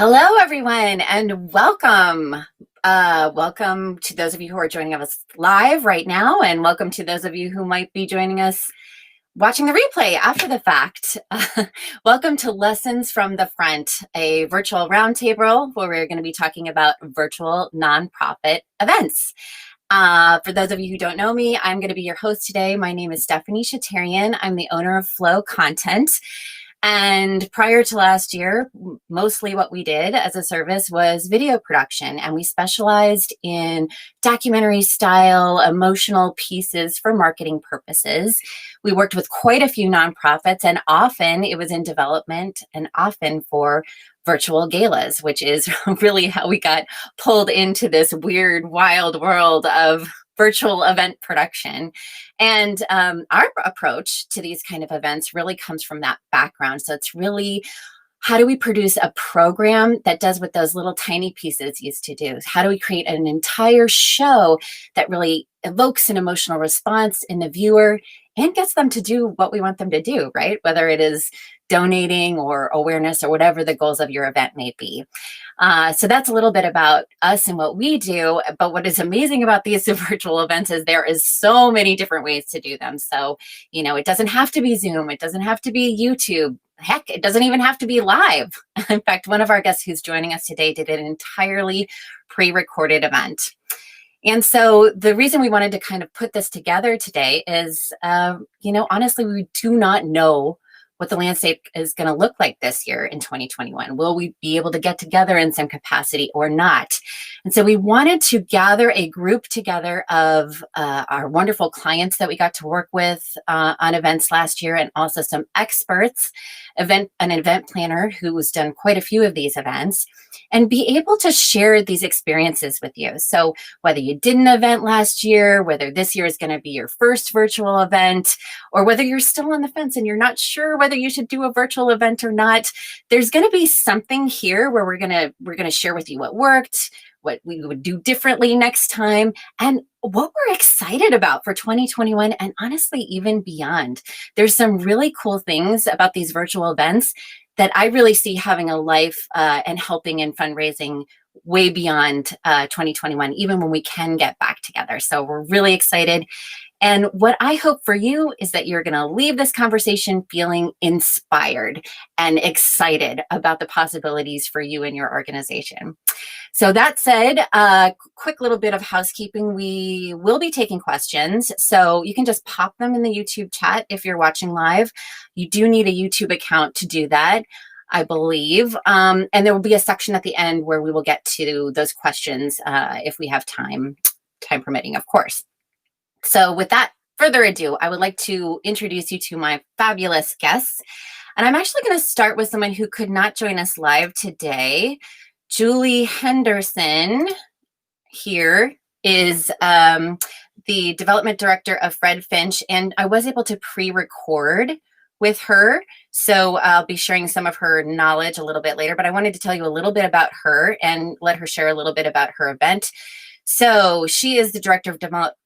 Hello, everyone, and welcome. Welcome to those of you who are joining us live right now, and welcome to those of you who might be joining us watching the replay after the fact. Welcome to Lessons from the Front, a virtual roundtable where we're going to be talking about virtual nonprofit events. For those of you who don't know me, I'm going to be your host today. My name is Stephanie Shatarian. I'm the owner of Flow Content. And prior to last year, mostly what we did as a service was video production, and we specialized in documentary style, emotional pieces for marketing purposes. We worked with quite a few nonprofits, and often it was in development and often for virtual galas, which is really how we got pulled into this weird, wild world of virtual event production. And our approach to these kind of events really comes from that background. So it's really, how do we produce a program that does what those little tiny pieces used to do? How do we create an entire show that really evokes an emotional response in the viewer and gets them to do what we want them to do, right? Whether it is donating or awareness or whatever the goals of your event may be. So that's a little bit about us and what we do. But what is amazing about these virtual events is there is so many different ways to do them. So, it doesn't have to be Zoom. It doesn't have to be YouTube. Heck, it doesn't even have to be live. In fact, one of our guests who's joining us today did an entirely pre-recorded event. And so the reason we wanted to kind of put this together today is, honestly, we do not know what the landscape is going to look like this year in 2021. Will we be able to get together in some capacity or not? And so we wanted to gather a group together of our wonderful clients that we got to work with on events last year, and also some experts, an event planner who's done quite a few of these events, and be able to share these experiences with you. So whether you did an event last year, whether this year is going to be your first virtual event, or whether you're still on the fence and you're not sure whether you should do a virtual event or not, there's going to be something here where we're going to share with you what worked, what we would do differently next time, and what we're excited about for 2021, and honestly, even beyond. There's some really cool things about these virtual events that I really see having a life and helping in fundraising way beyond 2021, even when we can get back together. So we're really excited. And what I hope for you is that you're going to leave this conversation feeling inspired and excited about the possibilities for you and your organization. So that said, quick little bit of housekeeping. We will be taking questions. So you can just pop them in the YouTube chat if you're watching live. You do need a YouTube account to do that, I believe. And there will be a section at the end where we will get to those questions if we have time permitting, of course. So without further ado, I would like to introduce you to my fabulous guests. And I'm actually going to start with someone who could not join us live today. Julie Henderson here is the development director of Fred Finch, and I was able to pre-record with her. So I'll be sharing some of her knowledge a little bit later, but I wanted to tell you a little bit about her and let her share a little bit about her event. So she is the director of development,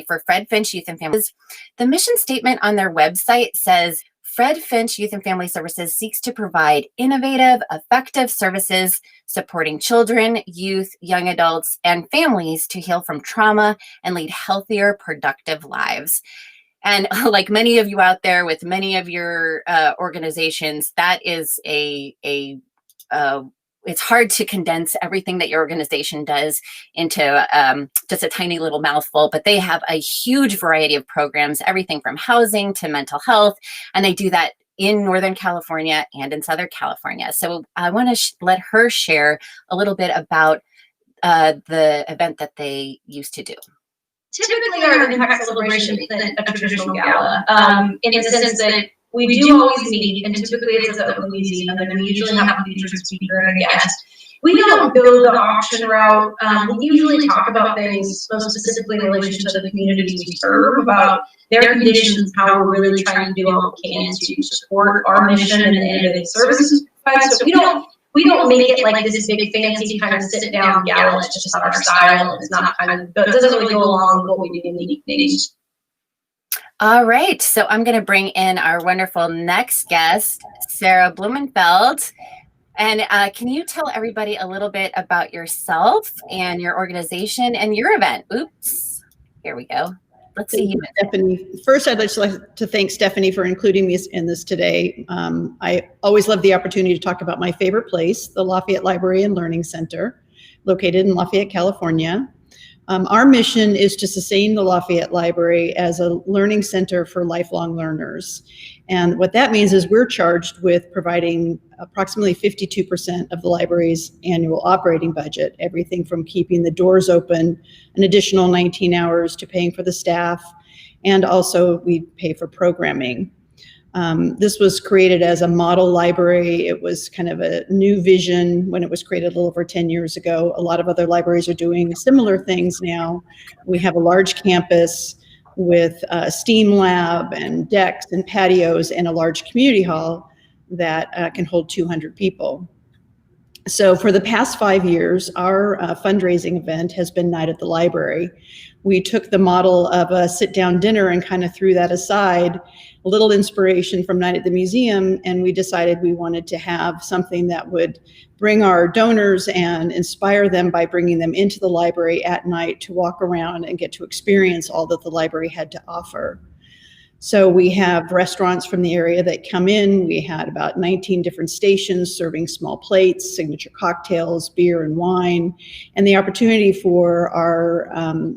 for Fred Finch Youth and Families. The mission statement on their website says, Fred Finch Youth and Family Services seeks to provide innovative, effective services supporting children, youth, young adults, and families to heal from trauma and lead healthier, productive lives. And like many of you out there with many of your organizations, that is it's hard to condense everything that your organization does into just a tiny little mouthful, but they have a huge variety of programs, everything from housing to mental health, and they do that in Northern California and in Southern California. So I want to let her share a little bit about the event that they used to do. Typically, our impact celebration isn't a traditional gala, in the sense that we do always meet, and typically it's at the open museum, and then we usually have a featured speaker and a guest. We don't go the auction route. We usually talk about things most specifically in relation to the communities we serve, about their conditions, how we're really trying to do all we can to support our mission and the innovative services. So we don't make it like this big fancy kind of sit down gala. It's just not our style. It's not kind of, it doesn't really go along with what we do in the evenings. All right, so I'm going to bring in our wonderful next guest, Sarah Blumenfeld. And can you tell everybody a little bit about yourself and your organization and your event? Oops, here we go. Let's see. Stephanie. First, I'd just like to thank Stephanie for including me in this today. I always love the opportunity to talk about my favorite place, the Lafayette Library and Learning Center, located in Lafayette, California. Our mission is to sustain the Lafayette Library as a learning center for lifelong learners. And what that means is we're charged with providing approximately 52% of the library's annual operating budget, everything from keeping the doors open an additional 19 hours to paying for the staff, and also we pay for programming. This was created as a model library. It was kind of a new vision when it was created a little over 10 years ago. A lot of other libraries are doing similar things now. We have a large campus with a STEAM lab and decks and patios and a large community hall that can hold 200 people. So for the past 5 years, our fundraising event has been Night at the Library. We took the model of a sit-down dinner and kind of threw that aside, a little inspiration from Night at the Museum, and we decided we wanted to have something that would bring our donors and inspire them by bringing them into the library at night to walk around and get to experience all that the library had to offer. So we have restaurants from the area that come in. We had about 19 different stations serving small plates, signature cocktails, beer and wine, and the opportunity for our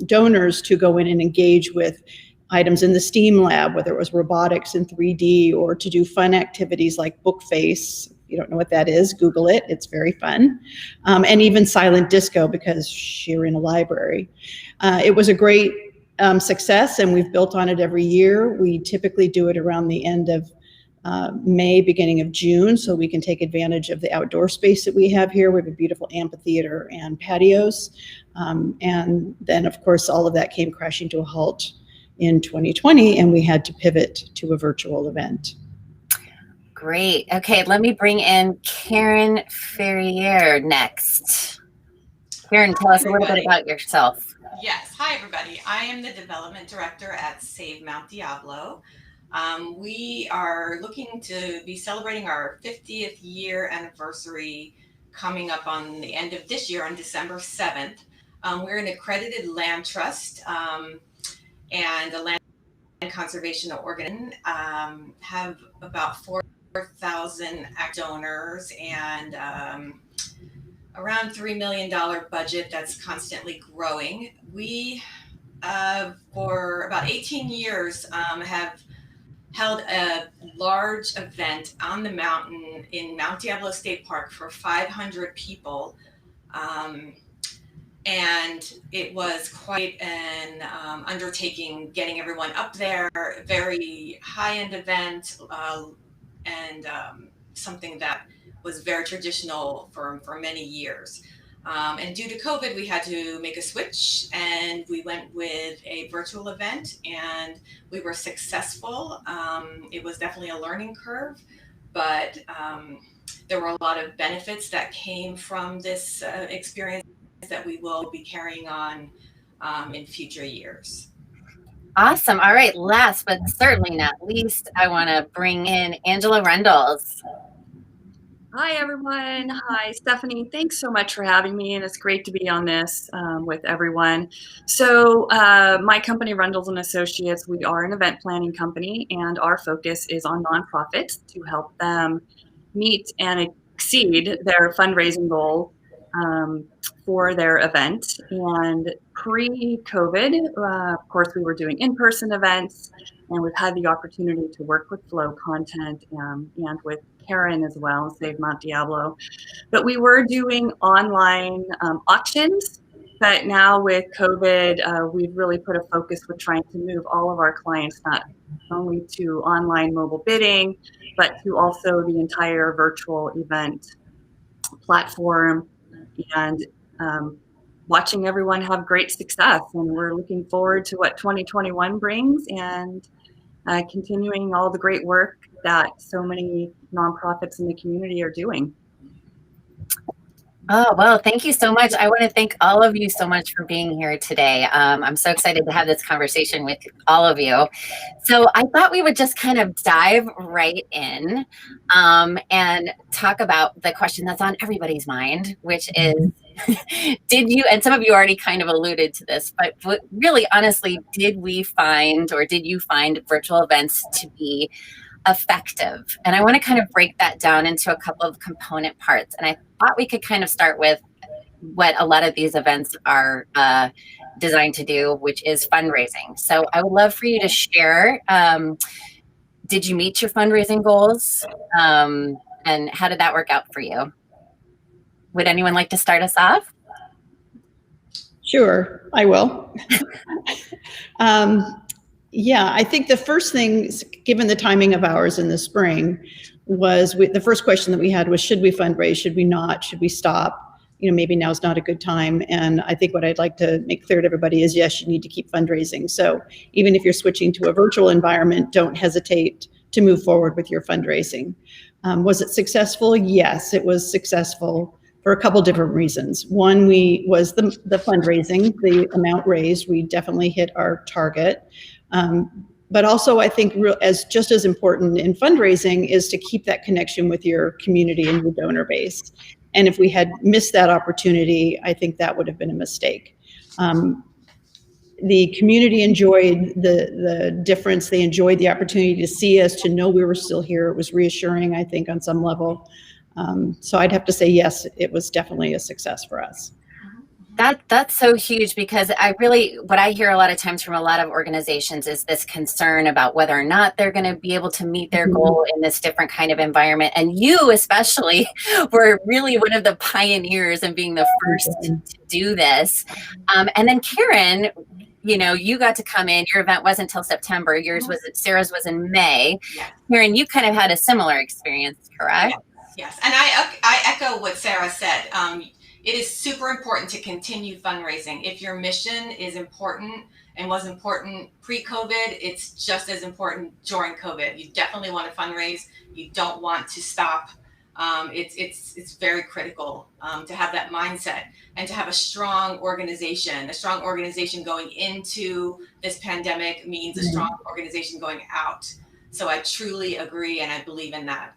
donors to go in and engage with items in the STEAM lab, whether it was robotics in 3D or to do fun activities like Bookface. If you don't know what that is, Google it. It's very fun. And even silent disco because you're in a library. It was a great success, and we've built on it every year. We typically do it around the end of May, beginning of June, so we can take advantage of the outdoor space that we have here. We have a beautiful amphitheater and patios. And then, of course, all of that came crashing to a halt in 2020, and we had to pivot to a virtual event. Great. Okay, let me bring in Karen Ferrier next. Karen, tell us a little bit about yourself. Yes. Hi, everybody. I am the development director at Save Mount Diablo. We are looking to be celebrating our 50th year anniversary coming up on the end of this year on December 7th. We're an accredited land trust and a land conservation organization, have about 4,000 donors and around $3 million budget that's constantly growing. We, for about 18 years, have held a large event on the mountain in Mount Diablo State Park for 500 people. And it was quite an undertaking getting everyone up there, very high-end event, and something that was very traditional for many years. And due to COVID, we had to make a switch, and we went with a virtual event, and we were successful. It was definitely a learning curve, but there were a lot of benefits that came from this experience that we will be carrying on in future years. Awesome. All right. Last but certainly not least, I want to bring in Angela Rundles. Hi, everyone. Hi, Stephanie. Thanks so much for having me, and it's great to be on this with everyone. So my company, Rundles and Associates, we are an event planning company, and our focus is on nonprofits to help them meet and exceed their fundraising goals for their event. And pre-COVID, of course, we were doing in-person events, and we've had the opportunity to work with Flow Content and with Karen as well, Save Mount Diablo. But we were doing online auctions. But now with COVID, we've really put a focus with trying to move all of our clients not only to online mobile bidding, but to also the entire virtual event platform, and watching everyone have great success. And we're looking forward to what 2021 brings, and continuing all the great work that so many nonprofits in the community are doing. Oh, well, thank you so much. I want to thank all of you so much for being here today. I'm so excited to have this conversation with all of you. So I thought we would just kind of dive right in and talk about the question that's on everybody's mind, which is, did you, and some of you already kind of alluded to this, but really honestly, did you find virtual events to be effective? And I want to kind of break that down into a couple of component parts. And I thought we could kind of start with what a lot of these events are designed to do, which is fundraising. So I would love for you to share, did you meet your fundraising goals? And how did that work out for you? Would anyone like to start us off? Sure, I will. Yeah, I think the first thing, given the timing of ours in the spring, was the first question that we had was, should we fundraise? Should we not? Should we stop? Maybe now's not a good time. And I think what I'd like to make clear to everybody is, yes, you need to keep fundraising. So even if you're switching to a virtual environment, don't hesitate to move forward with your fundraising. Was it successful? Yes, it was successful for a couple different reasons. One, was the fundraising, the amount raised, we definitely hit our target. But also, I think just as important in fundraising is to keep that connection with your community and your donor base. And if we had missed that opportunity, I think that would have been a mistake. The community enjoyed the difference. They enjoyed the opportunity to see us, to know we were still here. It was reassuring, I think, on some level. So I'd have to say, yes, it was definitely a success for us. That's so huge, because what I hear a lot of times from a lot of organizations is this concern about whether or not they're going to be able to meet their goal in this different kind of environment. And you especially were really one of the pioneers in being the first to do this. And then Karen, you got to come in. Your event wasn't until September. Sarah's was in May. Yes. Karen, you kind of had a similar experience, correct? Yes. And I echo what Sarah said. It is super important to continue fundraising. If your mission is important and was important pre-COVID, it's just as important during COVID. You definitely want to fundraise. You don't want to stop. It's very critical to have that mindset and to have a strong organization. A strong organization going into this pandemic means a strong organization going out. So I truly agree, and I believe in that.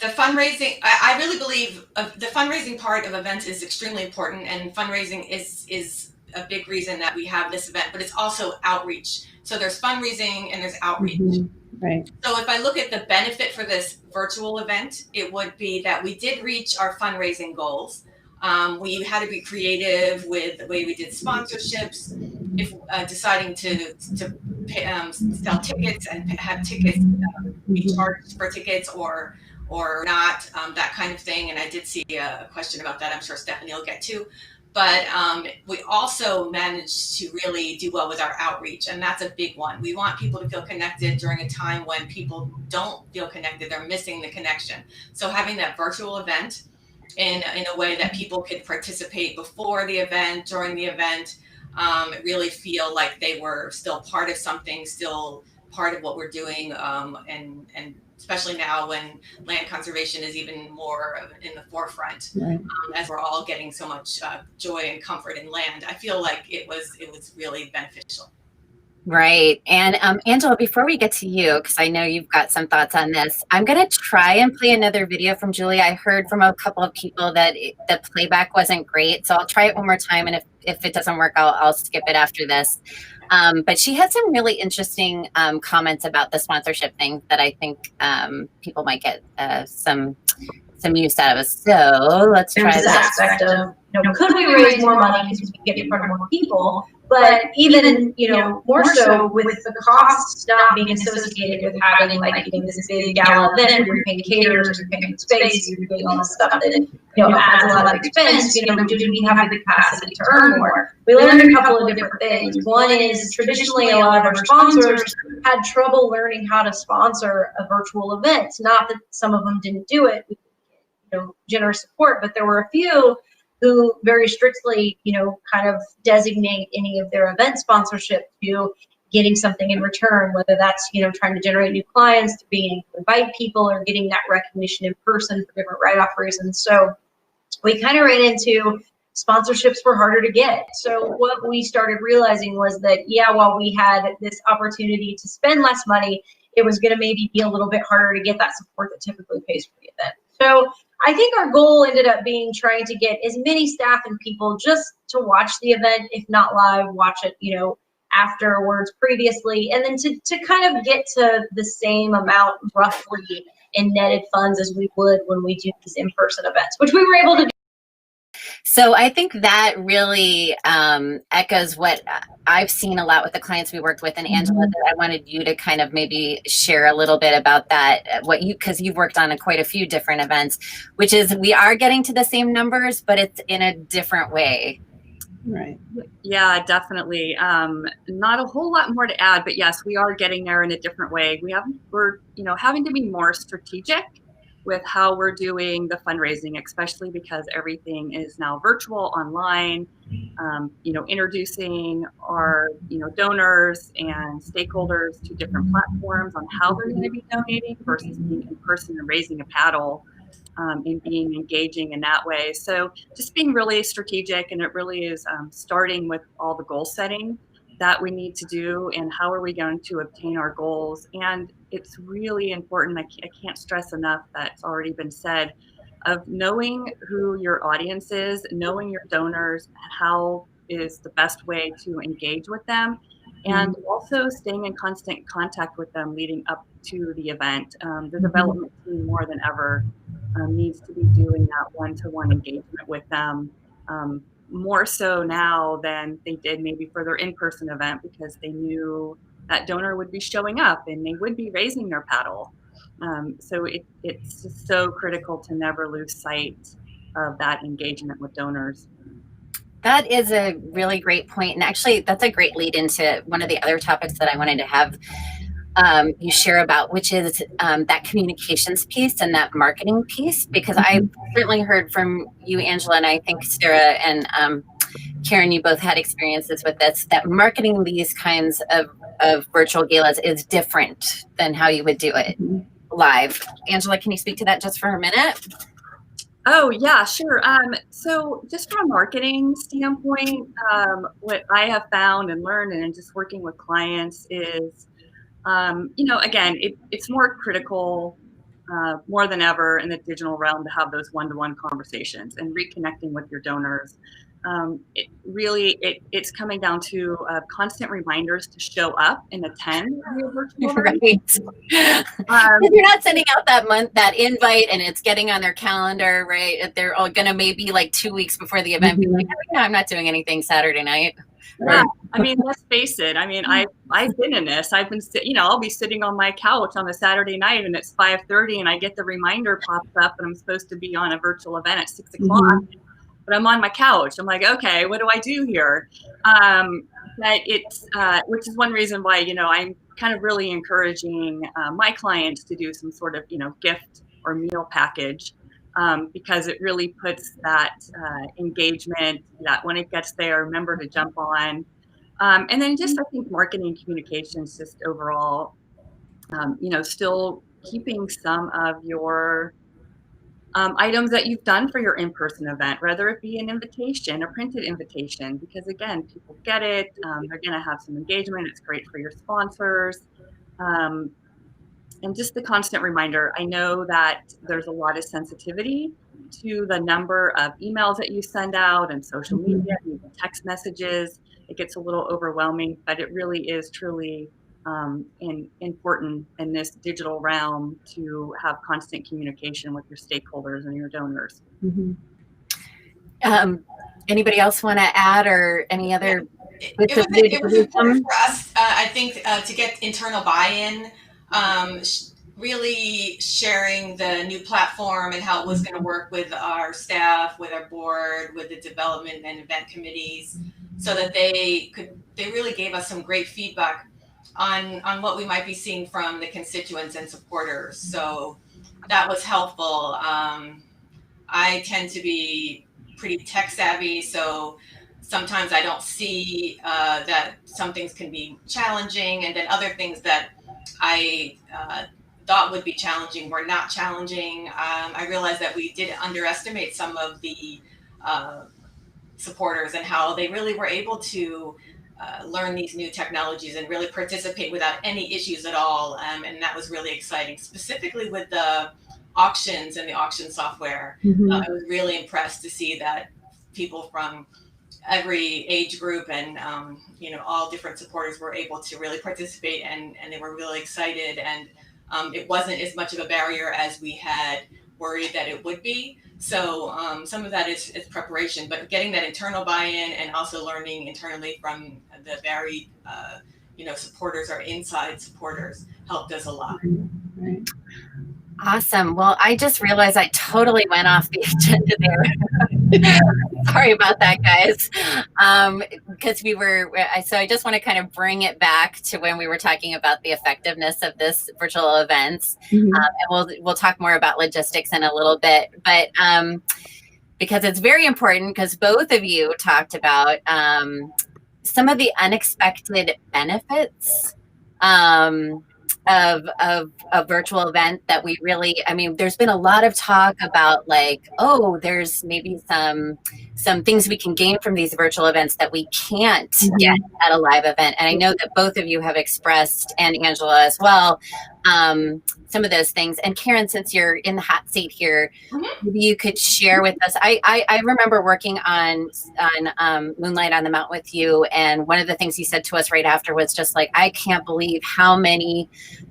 The fundraising, I really believe the fundraising part of events is extremely important, and fundraising is a big reason that we have this event, but it's also outreach. So there's fundraising and there's outreach. Right. So if I look at the benefit for this virtual event, it would be that we did reach our fundraising goals. We had to be creative with the way we did sponsorships, if deciding to sell tickets and have tickets be charged for tickets or not, that kind of thing. And I did see a question about that. I'm sure Stephanie will get to. But we also managed to really do well with our outreach, and that's a big one. We want people to feel connected during a time when people don't feel connected. They're missing the connection. So having that virtual event in a way that people could participate before the event, during the event, really feel like they were still part of something, still part of what we're doing, and especially now when land conservation is even more in the forefront, Right. As we're all getting so much joy and comfort in land. I feel like it was really beneficial. Right. And Angela, before we get to you, because I know you've got some thoughts on this, I'm going to try and play another video from Julie. I heard from a couple of people that the playback wasn't great. So I'll try it one more time. And if it doesn't work, I'll skip it after this. But she had some really interesting comments about the sponsorship thing that I think people might get some use out of. So let's try There's this that. aspect of, could we raise more money because we can get in front of more people? But even, more so with the costs not being associated with having this big gala event where you're paying caterers, you're paying space, you're doing all this stuff that, adds a lot of expense, do we have the capacity to earn more? We learned a couple of different things. One is traditionally a lot of our sponsors had trouble learning how to sponsor a virtual event. Not that some of them didn't do it, generous support, but there were a few who very strictly, kind of designate any of their event sponsorship to getting something in return, whether that's, trying to generate new clients, being able to invite people, or getting that recognition in person for different write-off reasons. So we kind of ran into sponsorships were harder to get. So what we started realizing was that, while we had this opportunity to spend less money, it was going to maybe be a little bit harder to get that support that typically pays for the event. So I think our goal ended up being trying to get as many staff and people just to watch the event, if not live, watch it, afterwards previously, and then to kind of get to the same amount roughly in netted funds as we would when we do these in-person events, which we were able to do. So I think that really echoes what I've seen a lot with the clients we worked with. And Angela, I wanted you to kind of maybe share a little bit about that, because you've worked on quite a few different events, which is we are getting to the same numbers, but it's in a different way. Right. Yeah, definitely. Not a whole lot more to add, but yes, we are getting there in a different way. We're having to be more strategic with how we're doing the fundraising, especially because everything is now virtual, online. Introducing our donors and stakeholders to different platforms on how they're going to be donating versus being in person and raising a paddle. And being engaging in that way. So just being really strategic, and it really is starting with all the goal setting that we need to do and how are we going to obtain our goals. And it's really important, I can't stress enough that's already been said, of knowing who your audience is, knowing your donors, how is the best way to engage with them, and also staying in constant contact with them leading up to the event. The development team more than ever needs to be doing that one-to-one engagement with them, more so now than they did maybe for their in-person event, because they knew that donor would be showing up and they would be raising their paddle. So it's just so critical to never lose sight of that engagement with donors. That is a really great point. And actually, that's a great lead into one of the other topics that I wanted to have you share about, which is that communications piece and that marketing piece, because I certainly heard from you, Angela, and I think Sarah and Karen, you both had experiences with this, that marketing these kinds of virtual galas is different than how you would do it live. Angela, can you speak to that just for a minute? Oh, yeah, sure. So just from a marketing standpoint, what I have found and learned and just working with clients is, again, it's more critical more than ever in the digital realm to have those one-to-one conversations and reconnecting with your donors. It's coming down to constant reminders to show up and attend your virtual event. Right. You're not sending out that invite and it's getting on their calendar, right? They're all gonna maybe like 2 weeks before the event be like, oh, no, I'm not doing anything Saturday night. Yeah, I mean, let's face it. I mean, I've been in this. I've been, I'll be sitting on my couch on a Saturday night and it's 5:30 and I get the reminder pops up and I'm supposed to be on a virtual event at 6 o'clock, but I'm on my couch. I'm like, okay, what do I do here? But it's, which is one reason why, I'm kind of really encouraging my clients to do some sort of, gift or meal package. Because it really puts that engagement, that when it gets there, remember to jump on. And then just, I think, marketing communications just overall, still keeping some of your items that you've done for your in-person event, whether it be an invitation, a printed invitation, because again, people get it, they're gonna have some engagement, it's great for your sponsors. And just the constant reminder, I know that there's a lot of sensitivity to the number of emails that you send out and social media, and text messages. It gets a little overwhelming, but it really is truly important in this digital realm to have constant communication with your stakeholders and your donors. Anybody else want to add, or any other? It was important for us, I think, to get internal buy-in. Really sharing the new platform and how it was going to work with our staff, with our board, with the development and event committees, so that they really gave us some great feedback on what we might be seeing from the constituents and supporters. So that was helpful. I tend to be pretty tech savvy, so sometimes I don't see that some things can be challenging, and then other things that I thought would be challenging were not challenging. I realized that we did underestimate some of the supporters and how they really were able to learn these new technologies and really participate without any issues at all. And that was really exciting, specifically with the auctions and the auction software. I was really impressed to see that people from every age group and all different supporters were able to really participate, and they were really excited, and it wasn't as much of a barrier as we had worried that it would be. So some of that is preparation, but getting that internal buy-in and also learning internally from the varied supporters or inside supporters helped us a lot. Right. Awesome. Well, I just realized I totally went off the agenda there. Sorry about that, guys. Because so I just want to kind of bring it back to when we were talking about the effectiveness of this virtual events. And we'll talk more about logistics in a little bit, but because it's very important, because both of you talked about some of the unexpected benefits of a virtual event that we really, there's been a lot of talk about there's maybe some things we can gain from these virtual events that we can't get at a live event. And I know that both of you have expressed, and Angela as well, some of those things. And Karen, since you're in the hot seat here, maybe you could share with us. I remember working on Moonlight on the Mountain with you, and one of the things you said to us right after was just like, I can't believe how many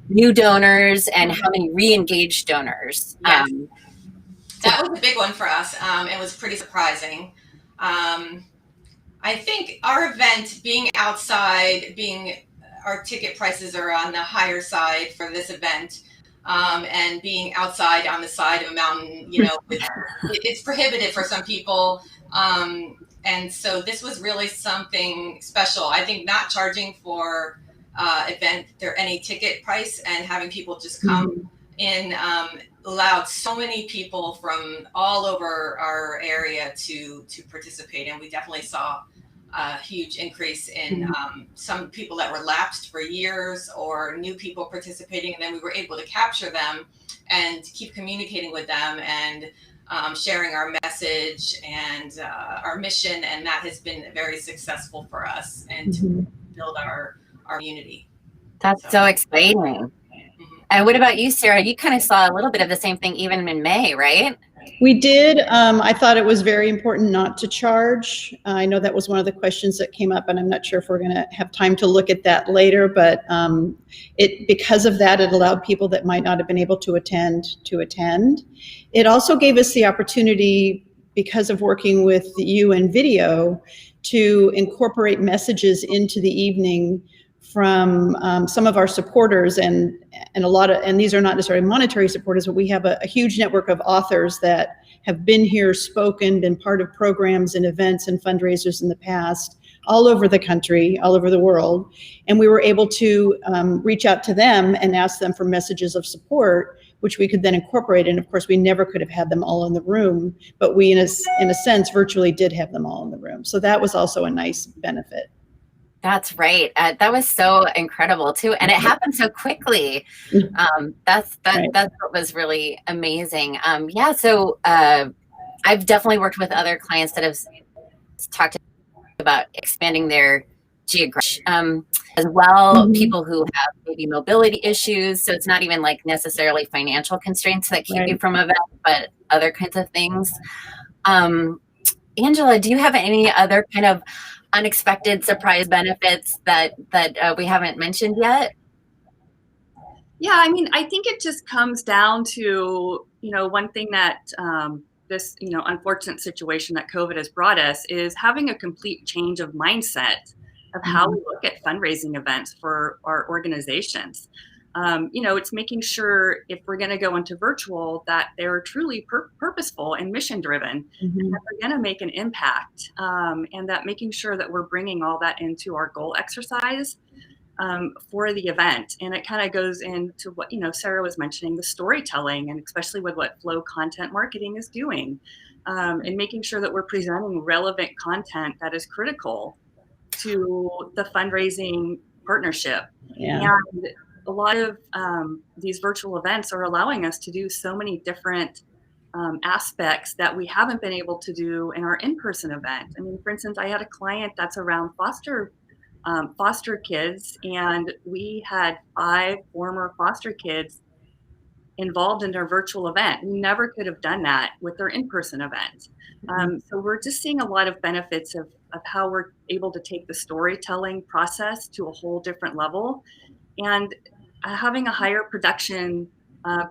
new donors and how many re-engaged donors. Yes. That was a big one for us. It was pretty surprising. I think our event being outside, our ticket prices are on the higher side for this event, and being outside on the side of a mountain, it's prohibitive for some people. And so this was really something special. I think not charging for event or any ticket price and having people just come in allowed so many people from all over our area to participate. And we definitely saw a huge increase in some people that were lapsed for years or new people participating. And then we were able to capture them and keep communicating with them and sharing our message and our mission. And that has been very successful for us and to build our community. That's so exciting. And what about you, Sarah? You kind of saw a little bit of the same thing even in May, right? We did. I thought it was very important not to charge. I know that was one of the questions that came up, and I'm not sure if we're going to have time to look at that later, but because of that, it allowed people that might not have been able to attend. It also gave us the opportunity, because of working with you in video, to incorporate messages into the evening from some of our supporters, and these are not necessarily monetary supporters, but we have a huge network of authors that have been here, spoken, been part of programs and events and fundraisers in the past, all over the country, all over the world. And we were able to reach out to them and ask them for messages of support, which we could then incorporate. And of course, we never could have had them all in the room, but we, in a sense, virtually did have them all in the room. So that was also a nice benefit. That's right. That was so incredible too, and it happened so quickly. That's what was really amazing. So I've definitely worked with other clients that have talked about expanding their geography as well. People who have maybe mobility issues, so it's not even like necessarily financial constraints that keep you from events, but other kinds of things. Angela, do you have any other kind of unexpected surprise benefits that we haven't mentioned yet? Yeah, I think it just comes down to, one thing that this, unfortunate situation that COVID has brought us is having a complete change of mindset of how we look at fundraising events for our organizations. It's making sure if we're going to go into virtual that they're truly purposeful and mission driven, and that they're going to make an impact, and that making sure that we're bringing all that into our goal exercise. for the event. And it kind of goes into what, Sarah was mentioning, the storytelling, and especially with what Flow Content Marketing is doing, and making sure that we're presenting relevant content that is critical to the fundraising partnership. Yeah. And a lot of these virtual events are allowing us to do so many different aspects that we haven't been able to do in our in-person event. I mean, for instance, I had a client that's around foster kids, and we had 5 former foster kids involved in their virtual event. We never could have done that with their in-person event. So we're just seeing a lot of benefits of how we're able to take the storytelling process to a whole different level, and having a higher production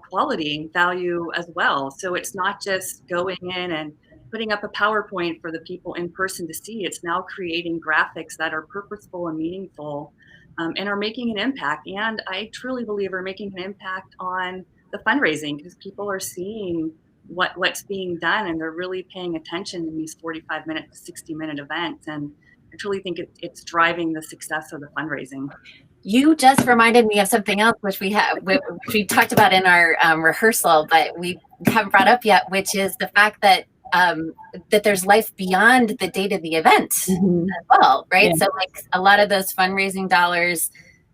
quality value as well. So it's not just going in and putting up a PowerPoint for the people in person to see. It's now creating graphics that are purposeful and meaningful, and are making an impact. And I truly believe are making an impact on the fundraising, because people are seeing what's being done, and they're really paying attention in these 45-minute to 60-minute events. And I truly think it's driving the success of the fundraising. You just reminded me of something else, which we talked about in our rehearsal, but we haven't brought up yet, which is the fact that that there's life beyond the date of the event as well, right? Yeah. So like a lot of those fundraising dollars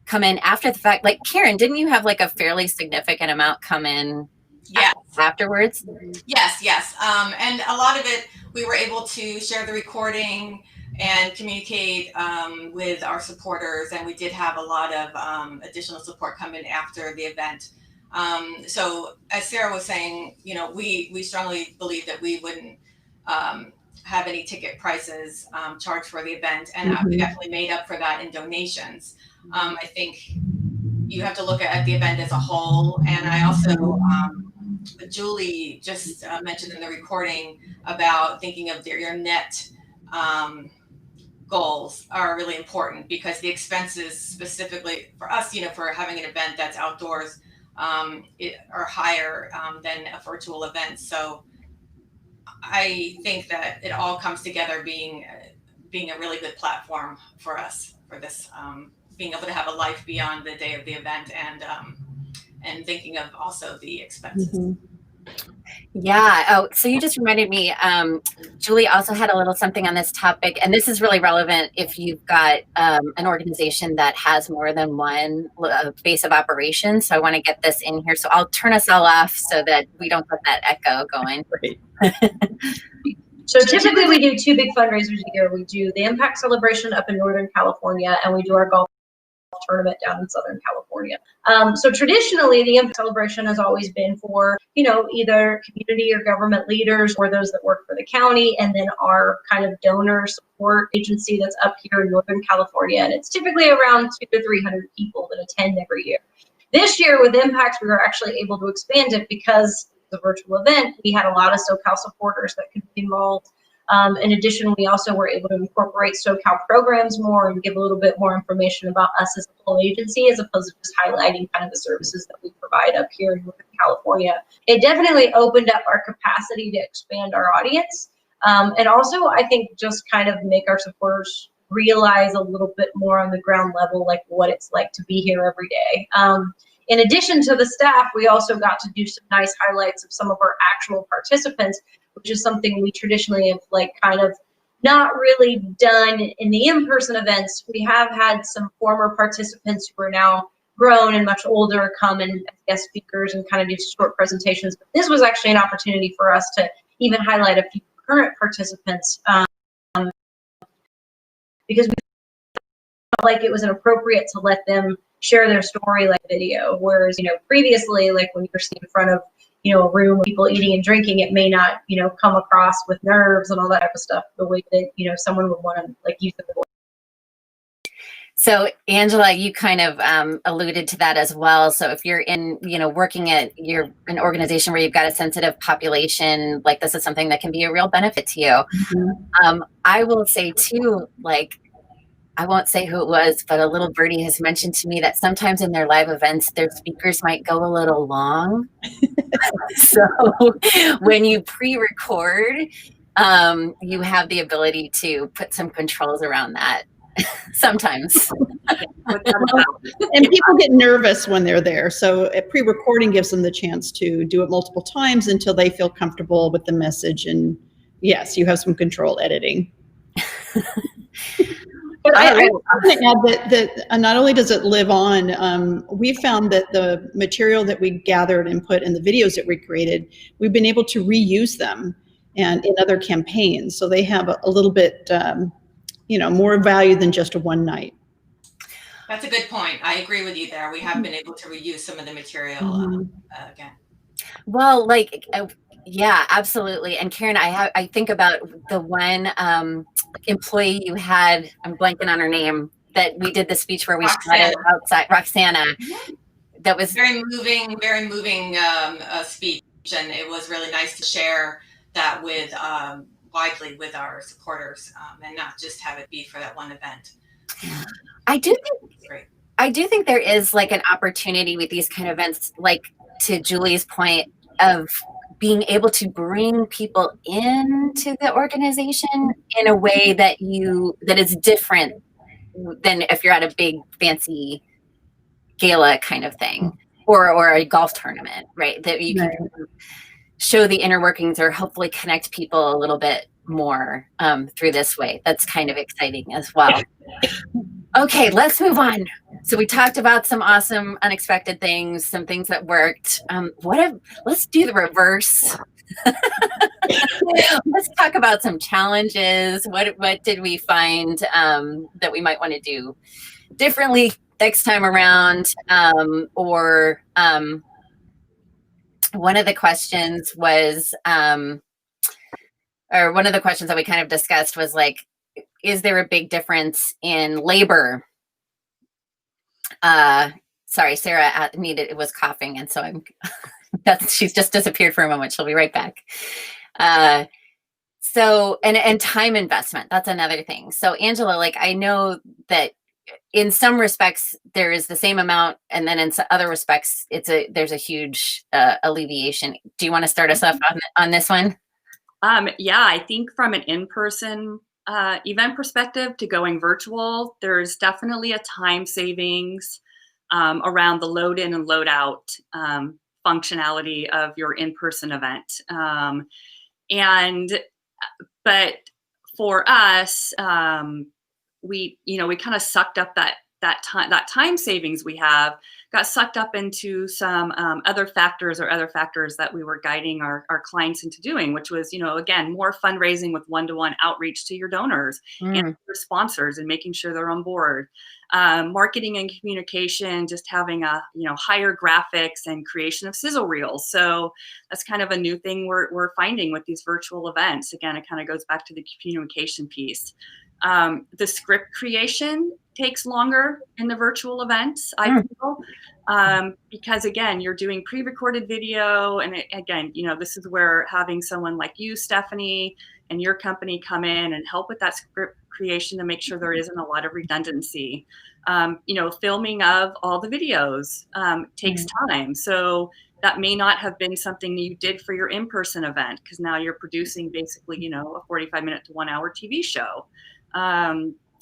come in after the fact. Like Karen, didn't you have like a fairly significant amount come in afterwards? Yes. And a lot of it, we were able to share the recording and communicate with our supporters, and we did have a lot of additional support come in after the event. So as Sarah was saying, we strongly believe that we wouldn't have any ticket prices charged for the event, and we definitely made up for that in donations. I think you have to look at the event as a whole, and I also Julie just mentioned in the recording about thinking of your net goals are really important, because the expenses specifically for us, for having an event that's outdoors are higher than a virtual event. So I think that it all comes together being a really good platform for us for this, being able to have a life beyond the day of the event, and thinking of also the expenses. Yeah. Oh, so you just reminded me, Julie also had a little something on this topic, and this is really relevant if you've got an organization that has more than one base of operations. So I want to get this in here. So I'll turn us all off so that we don't get that echo going. So typically we do 2 big fundraisers a year. We do the Impact Celebration up in Northern California, and we do our golf tournament down in Southern California. So traditionally, the Impact Celebration has always been for, either community or government leaders or those that work for the county, and then our kind of donor support agency that's up here in Northern California. And it's typically around 200 to 300 people that attend every year. This year with Impact, we were actually able to expand it because the virtual event, we had a lot of SoCal supporters that could be involved. In addition, we also were able to incorporate SoCal programs more and give a little bit more information about us as a full agency, as opposed to just highlighting kind of the services that we provide up here in Northern California. It definitely opened up our capacity to expand our audience. And also, I think, just kind of make our supporters realize a little bit more on the ground level, like what it's like to be here every day. In addition to the staff, we also got to do some nice highlights of some of our actual participants, which is something we traditionally have kind of not really done in the in-person events. We have had some former participants who are now grown and much older come and as guest speakers and kind of do short presentations. But this was actually an opportunity for us to even highlight a few current participants, because we felt like it was inappropriate to let them share their story like video, whereas previously, like when you're sitting in front of a room of people eating and drinking, it may not come across with nerves and all that type of stuff the way that someone would want to use the voice. So Angela, you kind of alluded to that as well. So if you're in working at an organization where you've got a sensitive population, like this is something that can be a real benefit to you. I will say too, I won't say who it was, but a little birdie has mentioned to me that sometimes in their live events, their speakers might go a little long. So when you pre-record, you have the ability to put some controls around that sometimes. without a doubt. And people get nervous when they're there. So pre-recording gives them the chance to do it multiple times until they feel comfortable with the message. And yes, you have some control editing. But I want to add that not only does it live on, we found that the material that we gathered and put in the videos that we created, we've been able to reuse them and in other campaigns. So they have a little bit, more value than just a one night. That's a good point. I agree with you there. We have been able to reuse some of the material again. Well, yeah, absolutely. And Karen, I think about the one employee you had, I'm blanking on her name, that we did the speech where we shot it outside, Roxana. That was very moving speech. And it was really nice to share that with widely with our supporters and not just have it be for that one event. I do think there is like an opportunity with these kind of events, like to Julie's point of being able to bring people into the organization in a way that is different than if you're at a big fancy gala kind of thing or a golf tournament, right? That you can show the inner workings or hopefully connect people a little bit more through this way. That's kind of exciting as well. Okay, let's move on. So we talked about some awesome unexpected things, some things that worked. Let's do the reverse. Let's talk about some challenges. What did we find that we might want to do differently next time around? One of the questions was, or one of the questions that we kind of discussed was like, is there a big difference in labor? Sorry, Sarah was coughing, and so she's just disappeared for a moment. She'll be right back. So time investment, that's another thing. So Angela, like I know that in some respects there is the same amount, and then in other respects there's a huge alleviation. Do you want to start us off on this one? Yeah, I think from an in-person event perspective to going virtual, there's definitely a time savings around the load in and load out functionality of your in-person event. But for us, we kind of sucked up that time savings we have, got sucked up into some other factors that we were guiding our clients into doing, which was, again, more fundraising with one-to-one outreach to your donors and your sponsors and making sure they're on board. Marketing and communication, just having higher graphics and creation of sizzle reels. So that's kind of a new thing we're finding with these virtual events. Again, it kind of goes back to the communication piece. The script creation takes longer in the virtual events, I feel, because again, you're doing pre-recorded video, and this is where having someone like you, Stephanie, and your company come in and help with that script creation to make sure there isn't a lot of redundancy. Filming of all the videos takes time, so that may not have been something you did for your in-person event, because now you're producing basically, a 45-minute to 1 hour TV show.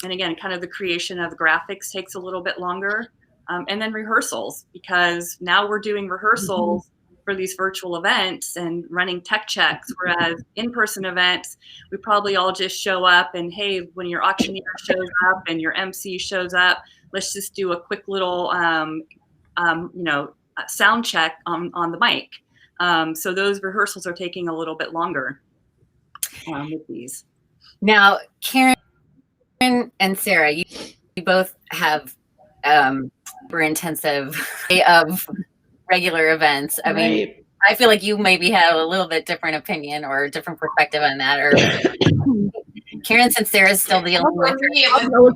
And again, kind of the creation of the graphics takes a little bit longer. And then rehearsals, because now we're doing rehearsals for these virtual events and running tech checks, whereas in-person events, we probably all just show up and, hey, when your auctioneer shows up and your MC shows up, let's just do a quick little, sound check on the mic. So those rehearsals are taking a little bit longer with these. Now, Karen and Sarah, you both have super intensive of regular events. I mean, I feel like you maybe have a little bit different opinion or a different perspective on that. Or Karen, since Sarah's still dealing with I'll go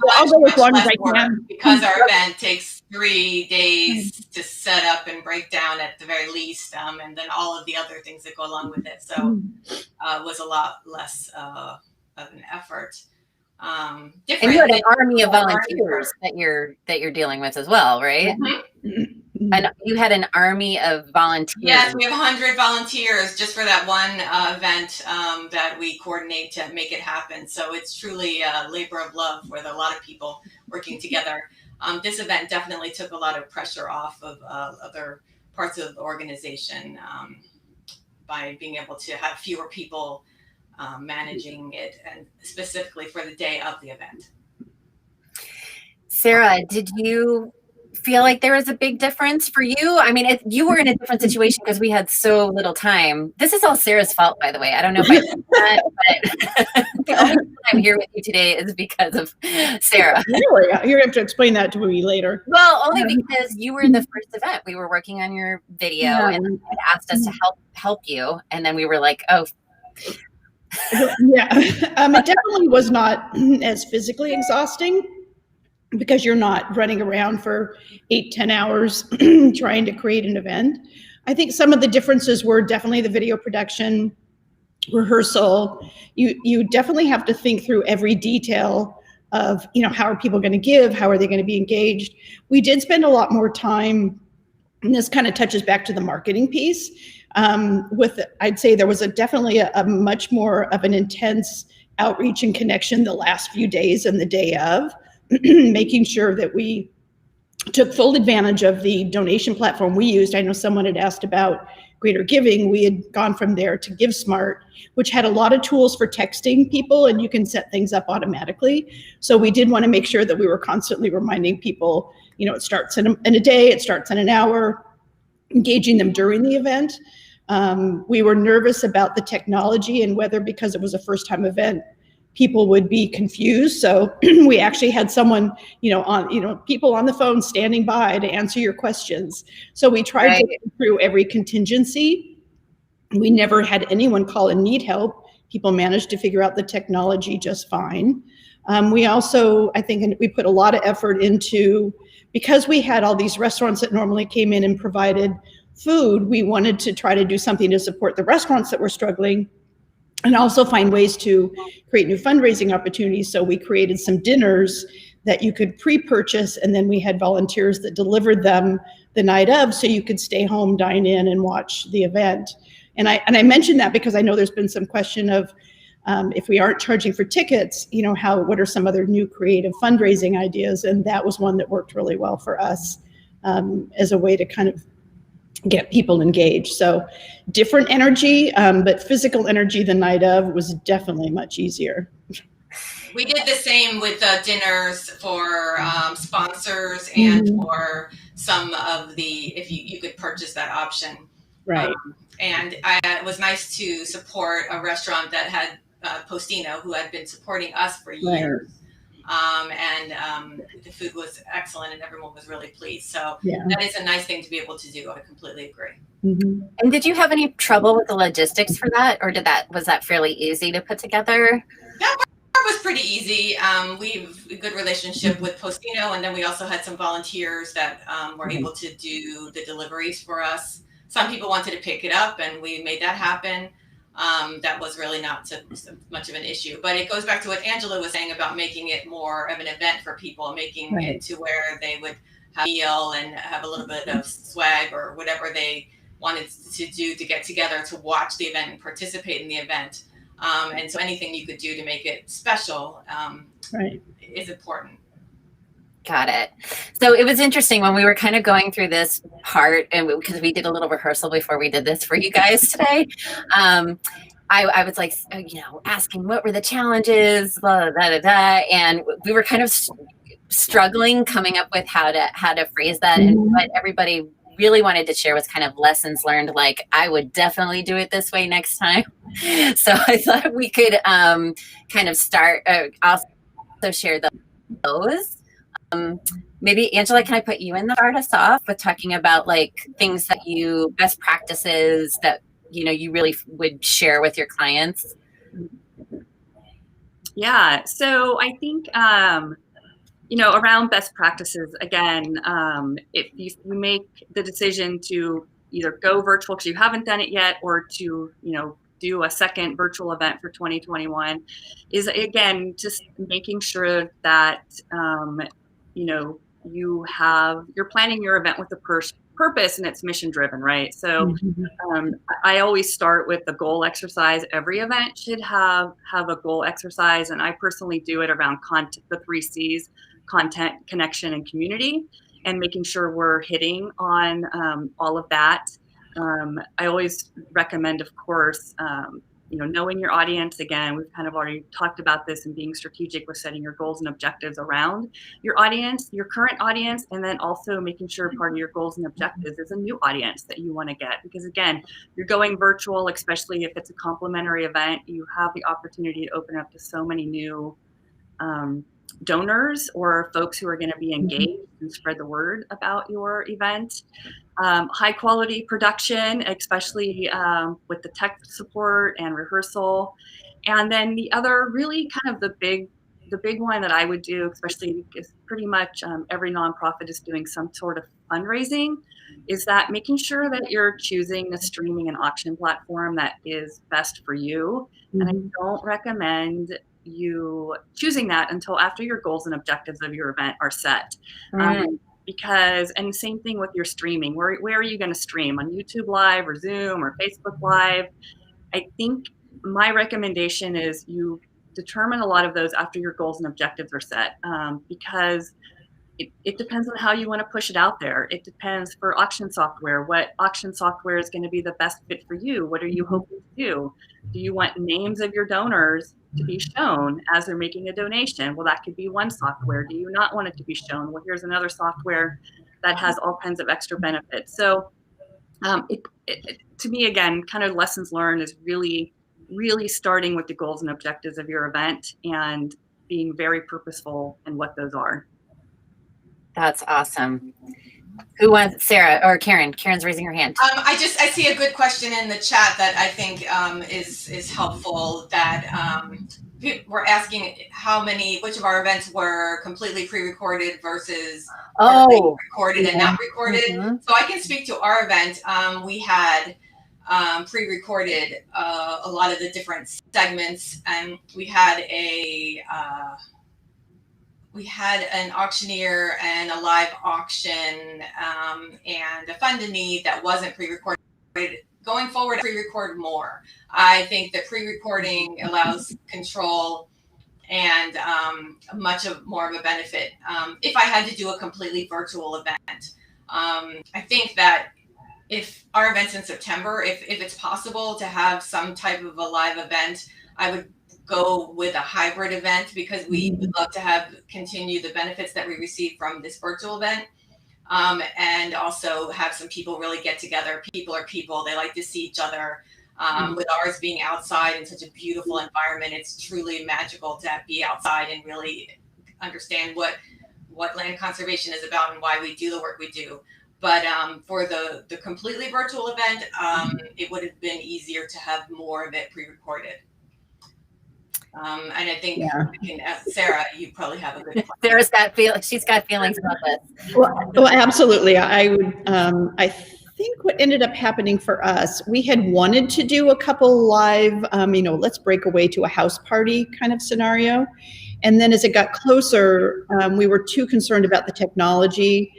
as long as I can. Because our event takes 3 days to set up and break down at the very least, and then all of the other things that go along with it. So it was a lot less of an effort. And you had an army of volunteers that you're dealing with as well, right? And you had an army of volunteers. Yes, we have 100 volunteers just for that one event that we coordinate to make it happen. So it's truly a labor of love with a lot of people working together. This event definitely took a lot of pressure off of other parts of the organization by being able to have fewer people managing it, and specifically for the day of the event. Sarah, did you feel like there was a big difference for you? I mean, you were in a different situation because we had so little time. This is all Sarah's fault, by the way. I don't know if I said that, but the only reason I'm here with you today is because of Sarah. Really? You're going to have to explain that to me later. Well, only because you were in the first event. We were working on your video and you had asked us to help you. And then we were like, oh. Yeah, it definitely was not as physically exhausting because you're not running around for 8-10 hours trying to create an event. I think some of the differences were definitely the video production, rehearsal. You definitely have to think through every detail of, how are people going to give? How are they going to be engaged? We did spend a lot more time, and this kind of touches back to the marketing piece. I'd say there was definitely a much more of an intense outreach and connection the last few days and the day of, making sure that we took full advantage of the donation platform we used. I know someone had asked about Greater Giving. We had gone from there to GiveSmart, which had a lot of tools for texting people, and you can set things up automatically. So we did want to make sure that we were constantly reminding people, it starts in a day, it starts in an hour, engaging them during the event. We were nervous about the technology and whether, because it was a first-time event, people would be confused. So we actually had someone, people on the phone standing by to answer your questions. So we tried to go through every contingency. We never had anyone call and need help. People managed to figure out the technology just fine. We also, I think, we put a lot of effort into, because we had all these restaurants that normally came in and provided food, we wanted to try to do something to support the restaurants that were struggling and also find ways to create new fundraising opportunities. So we created some dinners that you could pre-purchase, and then we had volunteers that delivered them the night of, so you could stay home, dine in, and watch the event. And I mentioned that because I know there's been some question of if we aren't charging for tickets, what are some other new creative fundraising ideas? And that was one that worked really well for us as a way to kind of get people engaged. So different energy, but physical energy the night of was definitely much easier. We did the same with dinners for sponsors and for some of if you could purchase that option. Right. And it was nice to support a restaurant that had Postino, who had been supporting us for years. Right. And the food was excellent and everyone was really pleased. So that is a nice thing to be able to do. I completely agree. Mm-hmm. And did you have any trouble with the logistics for that, or was that fairly easy to put together? That part was pretty easy. We have a good relationship with Postino, and then we also had some volunteers that were able to do the deliveries for us. Some people wanted to pick it up, and we made that happen. That was really not so much of an issue, but it goes back to what Angela was saying about making it more of an event for people, making it to where they would have a meal and have a little bit of swag or whatever they wanted to do to get together to watch the event and participate in the event. And so anything you could do to make it special is important. Got it. So it was interesting when we were kind of going through this part, and because we did a little rehearsal before we did this for you guys today. I was like, asking what were the challenges, blah, blah, blah, blah, and we were kind of struggling coming up with how to phrase that. And what everybody really wanted to share was kind of lessons learned. Like, I would definitely do it this way next time. So I thought we could kind of start, also share those. Maybe Angela, can I put you in the start us off with talking about like things that best practices that you really would share with your clients? Yeah, so I think around best practices, again, if you make the decision to either go virtual because you haven't done it yet, or to do a second virtual event for 2021, is again just making sure that you're planning your event with a purpose and it's mission driven, right? So I always start with the goal exercise. Every event should have a goal exercise, and I personally do it around the 3 C's: content, connection, and community, and making sure we're hitting on all of that. I always recommend, of course, knowing your audience. Again, we've kind of already talked about this, and being strategic with setting your goals and objectives around your audience, your current audience, and then also making sure part of your goals and objectives is a new audience that you want to get. Because again, you're going virtual, especially if it's a complimentary event, you have the opportunity to open up to so many new donors or folks who are going to be engaged and spread the word about your event. High quality production, especially with the tech support and rehearsal. And then the other really kind of the big one that I would do, especially because pretty much every nonprofit is doing some sort of fundraising, is that making sure that you're choosing a streaming and auction platform that is best for you. And I don't recommend you choosing that until after your goals and objectives of your event are set. Because, and same thing with your streaming, where are you going to stream? On YouTube Live or Zoom or Facebook Live? I think my recommendation is you determine a lot of those after your goals and objectives are set, because it depends on how you want to push it out there. It depends for auction software, what auction software is going to be the best fit for you. What are you hoping to do? Do you want names of your donors to be shown as they're making a donation? Well, that could be one software. Do you not want it to be shown? Well, here's another software that has all kinds of extra benefits. So to me, again, kind of lessons learned is really, really starting with the goals and objectives of your event and being very purposeful in what those are. That's awesome. Who wants, Sarah or Karen? Karen's raising her hand. I see a good question in the chat that I think is helpful. That we're asking which of our events were completely pre-recorded versus recorded and not recorded. So I can speak to our event. We had pre-recorded a lot of the different segments, and we had an auctioneer and a live auction and a fund-a-need that wasn't pre-recorded. Going forward, pre-record more. I think that pre-recording allows control and more of a benefit. If I had to do a completely virtual event, I think that if our event's in September, if it's possible to have some type of a live event, I would go with a hybrid event, because we would love to continue the benefits that we receive from this virtual event, and also have some people really get together. People are people; they like to see each other. With ours being outside in such a beautiful environment, it's truly magical to be outside and really understand what land conservation is about and why we do the work we do. But for the completely virtual event, it would have been easier to have more of it pre-recorded. And I think Sarah, you probably have a good plan. Sarah's she's got feelings about this. Well, absolutely. I would. I think what ended up happening for us, we had wanted to do a couple live, let's break away to a house party kind of scenario, and then as it got closer, we were too concerned about the technology,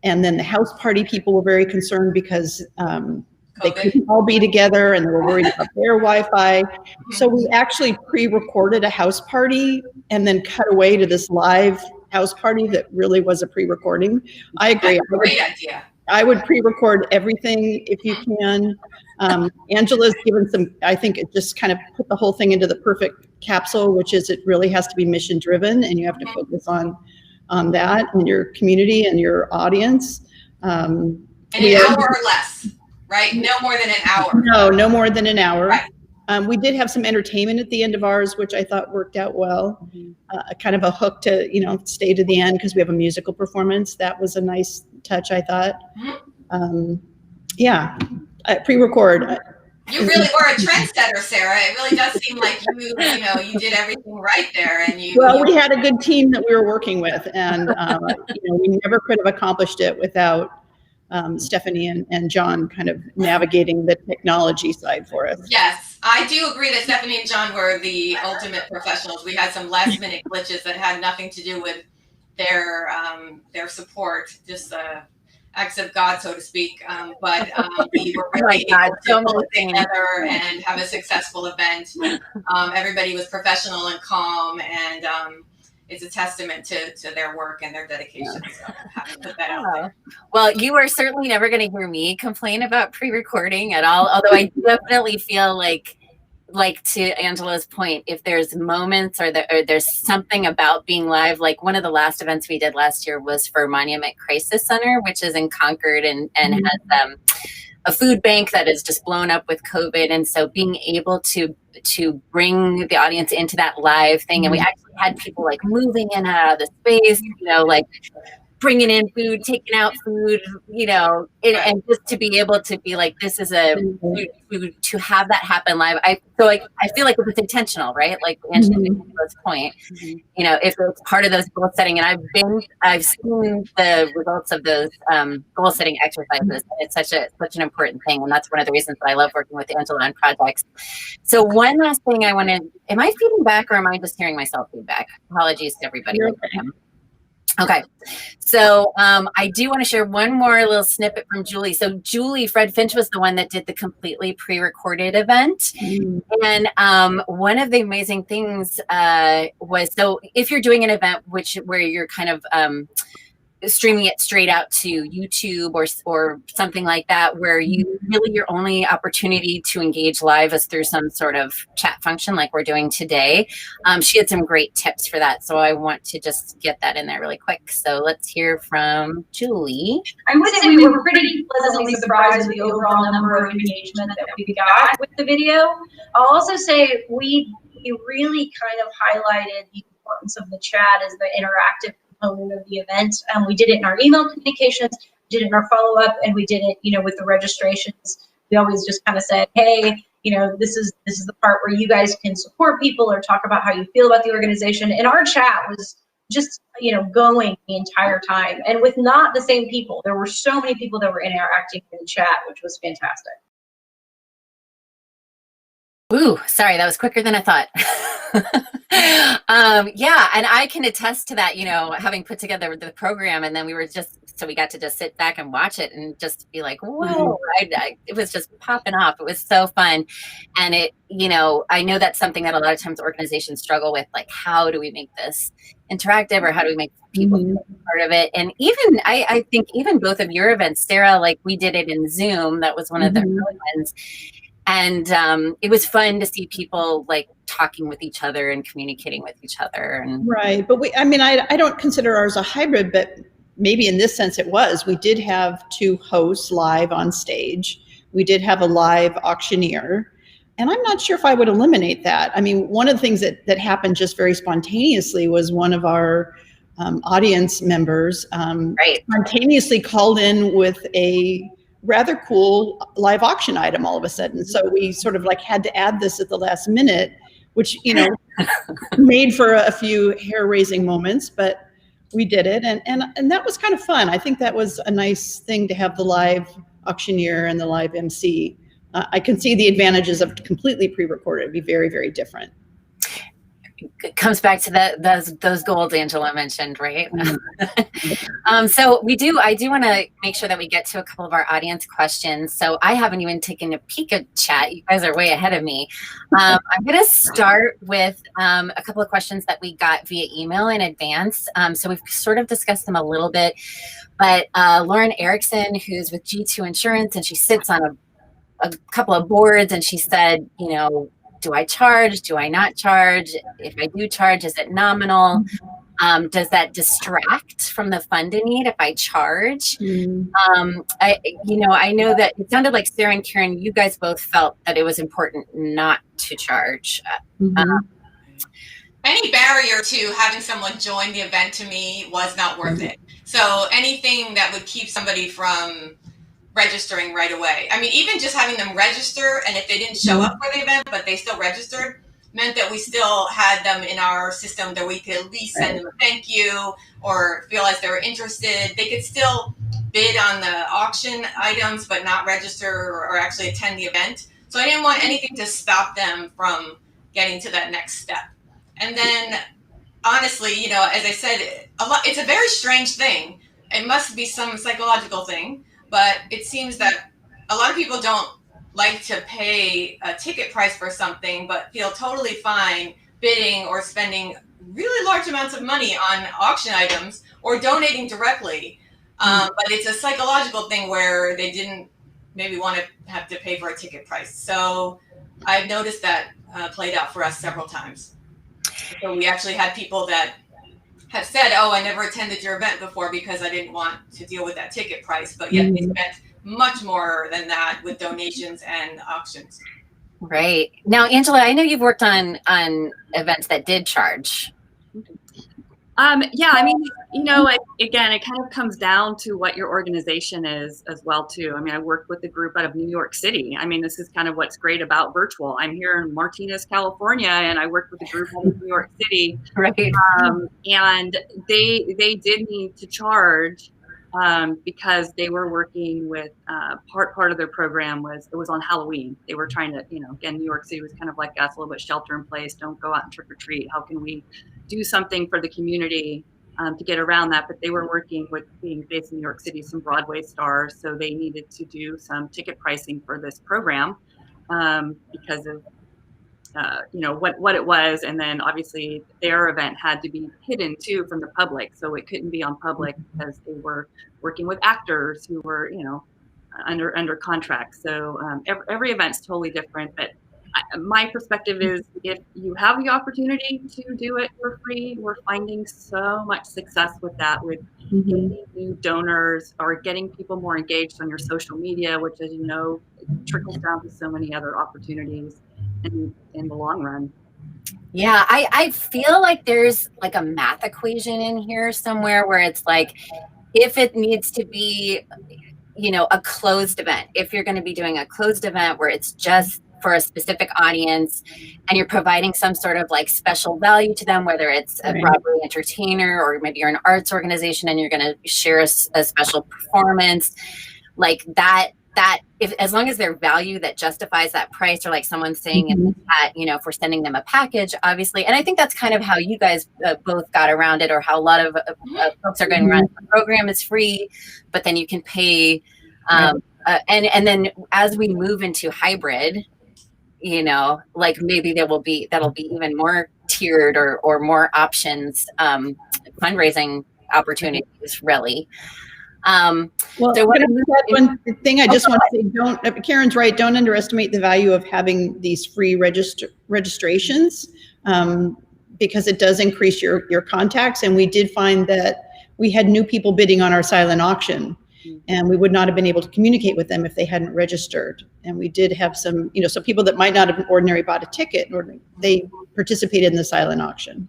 and then the house party people were very concerned because they couldn't all be together and they were worried about their Wi-Fi. So we actually pre-recorded a house party and then cut away to this live house party that really was a pre-recording. I agree. That's a great idea. I would pre-record everything if you can. Angela's given some, I think it just kind of put the whole thing into the perfect capsule, which is it really has to be mission driven, and you have to focus on that and your community and your audience. And an hour or less. Right? No more than an hour. No more than an hour. Right. We did have some entertainment at the end of ours, which I thought worked out well. Kind of a hook to, stay to the end because we have a musical performance. That was a nice touch, I thought. Pre-record. You really were a trendsetter, Sarah. It really does seem like you did everything right there. And we had a good team that we were working with, and we never could have accomplished it without Stephanie and John kind of navigating the technology side for us. Yes, I do agree that Stephanie and John were the ultimate professionals. We had some last minute glitches that had nothing to do with their support, just acts of God, so to speak. But we were really able to pull it together and have a successful event. Everybody was professional and calm, and it's a testament to their work and their dedication. So I have to put that out there. Well, you are certainly never going to hear me complain about pre-recording at all, although I definitely feel like to Angela's point, if there's moments or there's something about being live, like one of the last events we did last year was for Monument Crisis Center, which is in Concord and has a food bank that is just blown up with COVID. And so being able to bring the audience into that live thing, and we actually had people like moving in and out of the space, like bringing in food, taking out food, and just to be able to be like, this is to have that happen live. I feel like it was intentional, right? Like Angela's point, if it's part of those goal setting, and I've seen the results of those goal setting exercises. It's such an important thing, and that's one of the reasons that I love working with Angela on projects. So one last thing am I feeding back or am I just hearing myself feedback? Apologies to everybody. Okay, so I do want to share one more little snippet from Julie. So Julie, Fred Finch was the one that did the completely pre-recorded event. And one of the amazing things was, so if you're doing an event where you're kind of streaming it straight out to YouTube or something like that, where your only opportunity to engage live is through some sort of chat function like we're doing today. She had some great tips for that. So I want to just get that in there really quick. So let's hear from Julie. I would say we were pretty pleasantly surprised with the overall number of engagement that we got with the video. I'll also say we really kind of highlighted the importance of the chat as the interactive component of the event. We did it in our email communications, did it in our follow-up, and we did it, with the registrations. We always just kind of said, hey, this is the part where you guys can support people or talk about how you feel about the organization. And our chat was just, going the entire time, and with not the same people. There were so many people that were interacting in the chat, which was fantastic. Ooh, sorry, that was quicker than I thought. Yeah, and I can attest to that, having put together the program, and then we got to just sit back and watch it and just be like, whoa, it was just popping off. It was so fun. And I know that's something that a lot of times organizations struggle with, like, how do we make this interactive, or how do we make people feel part of it? And even, I think even both of your events, Sarah, like we did it in Zoom. That was one of the early ones. And it was fun to see people like talking with each other and communicating with each other. And right. But I don't consider ours a hybrid, but maybe in this sense it was. We did have two hosts live on stage. We did have a live auctioneer. And I'm not sure if I would eliminate that. I mean, one of the things that happened just very spontaneously was one of our audience members spontaneously called in with a rather cool live auction item all of a sudden. So we sort of like had to add this at the last minute, which, made for a few hair-raising moments, but we did it. And that was kind of fun. I think that was a nice thing to have the live auctioneer and the live MC. I can see the advantages of completely pre-recorded. It'd be very, very different. It comes back to those goals Angela mentioned, right? So I do want to make sure that we get to a couple of our audience questions. So I haven't even taken a peek at chat. You guys are way ahead of me. I'm going to start with a couple of questions that we got via email in advance. So we've sort of discussed them a little bit, but Lauren Erickson, who's with G2 Insurance, and she sits on a couple of boards, and she said, do I charge? Do I not charge? If I do charge, is it nominal? Does that distract from the funding need if I charge? I know that it sounded like Sarah and Karen, you guys both felt that it was important not to charge. Any barrier to having someone join the event to me was not worth it. So anything that would keep somebody from registering right away. I mean, even just having them register, and if they didn't show up for the event, but they still registered, meant that we still had them in our system that we could at least send them a thank you or realize they were interested. They could still bid on the auction items, but not register or actually attend the event. So I didn't want anything to stop them from getting to that next step. And then, honestly, as I said, it's a very strange thing. It must be some psychological thing. But it seems that a lot of people don't like to pay a ticket price for something, but feel totally fine bidding or spending really large amounts of money on auction items or donating directly. But it's a psychological thing where they didn't maybe want to have to pay for a ticket price. So I've noticed that played out for us several times. So we actually had people that have said, oh, I never attended your event before because I didn't want to deal with that ticket price. But yet they spent much more than that with donations and auctions. Right. Now, Angela, I know you've worked on events that did charge. Yeah, I mean, again, it kind of comes down to what your organization is as well, too. I mean, I worked with a group out of New York City. I mean, this is kind of what's great about virtual. I'm here in Martinez, California, and I worked with a group out of New York City. Right. And they did need to charge because they were working with part of their program was on Halloween. They were trying to, again, New York City was kind of like us, a little bit shelter in place. Don't go out and trick or treat. How can we do something for the community to get around that? But they were working with, being based in New York City, some Broadway stars. So they needed to do some ticket pricing for this program because of what it was. And then obviously their event had to be hidden too from the public. So it couldn't be on public because they were working with actors who were, under contract. So every event's totally different. But my perspective is if you have the opportunity to do it for free, we're finding so much success with that, with getting new donors or getting people more engaged on your social media, which, as you know, trickles down to so many other opportunities in the long run. Yeah, I feel like there's like a math equation in here somewhere where it's like, if it needs to be, a closed event, if you're going to be doing a closed event where it's just for a specific audience and you're providing some sort of like special value to them, whether it's a Broadway entertainer or maybe you're an arts organization and you're going to share a special performance like that, as long as their value that justifies that price, or like someone's saying in the chat, if we're sending them a package, obviously. And I think that's kind of how you guys both got around it, or how a lot of folks are going around. The program is free, but then you can pay. And then as we move into hybrid, like maybe that'll be even more tiered or more options, fundraising opportunities, really. Well, so one thing I just want to say, Karen's right, don't underestimate the value of having these free registrations, because it does increase your contacts. And we did find that we had new people bidding on our silent auction, and we would not have been able to communicate with them if they hadn't registered. And we did have some, so people that might not have ordinarily bought a ticket, or they participated in the silent auction.